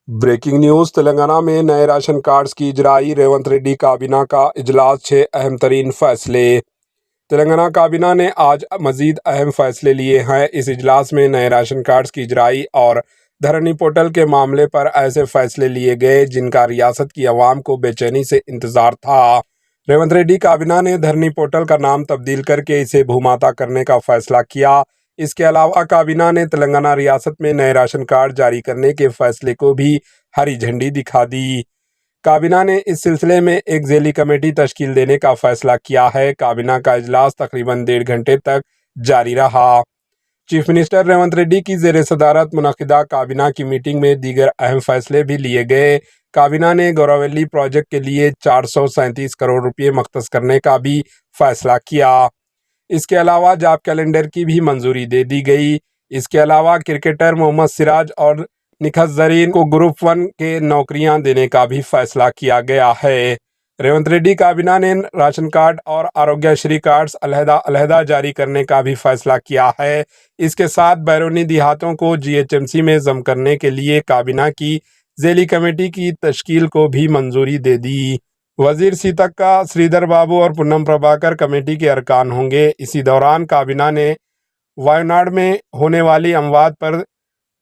Breaking news. Telangana में नए ration cards की इजराई। रेवंत रेड्डी काबीना का इजलास, 6 अहम तरीन फैसले। तेलंगाना काबीना ने आज मजीद अहम फैसले लिए हैं। इस इजलास में नए राशन कार्ड्स की इजराई और धरनी पोर्टल के मामले पर ऐसे फैसले लिए गए जिनका रियासत की आवाम को बेचैनी से इंतजार था। रेवंत रेड्डी काबीना ने धरनी पोर्टल का नाम तब्दील करके इसे भूमाता करने का फैसला किया। इसके अलावा काबीना ने तेलंगाना रियासत में नए राशन कार्ड जारी करने के फैसले को भी हरी झंडी दिखा दी। काबीना ने इस सिलसिले में एक ज़ेली कमेटी तश्कील देने का फैसला किया है। काबीना का इजलास तकरीबन 1.5 घंटे तक जारी रहा। चीफ मिनिस्टर रेवंत रेड्डी की ज़ेर सदारत मुनक़िदा काबीना की मीटिंग में दीगर अहम फैसले भी लिए गए। काबीना ने गौरावली प्रोजेक्ट के लिए 437 करोड़ रुपये मख्तस करने का भी फैसला किया। इसके अलावा जॉब कैलेंडर की भी मंजूरी दे दी गई। इसके अलावा क्रिकेटर मोहम्मद सिराज और निखत जरीन को ग्रुप 1 के नौकरियां देने का भी फैसला किया गया है। रेवंत रेड्डी काबीना ने राशन कार्ड और आरोग्यश्री कार्ड्स अलहदा जारी करने का भी फैसला किया है। इसके साथ बैरूनी देहातों को जीएचएमसी में जम करने के लिए काबीना की ज़ेली कमेटी की तश्कील को भी मंजूरी दे दी। वजीर सीतक्का, श्रीधर बाबू और पूनम प्रभाकर कमेटी के अरकान होंगे। इसी दौरान काबीना ने वायनाड में होने वाली अमवात पर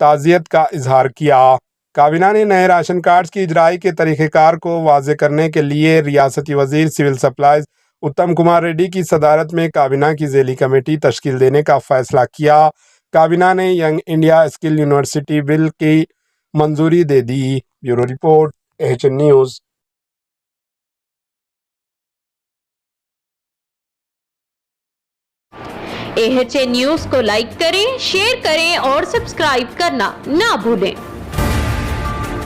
ताज़ियत का इजहार किया। काबीना ने नए राशन कार्ड्स की इजराई के तरीक़ेकार को वाज़े करने के लिए रियासती वजीर सिविल सप्लाईज उत्तम कुमार रेड्डी की सदारत में काबीना की ज़ेली कमेटी तश्कील देने का फैसला किया। काबीना ने young India skill university bill की मंजूरी दे दी। Bureau report, HN news. AHN news को लाइक करें, शेयर करें और सब्सक्राइब करना ना भूलें।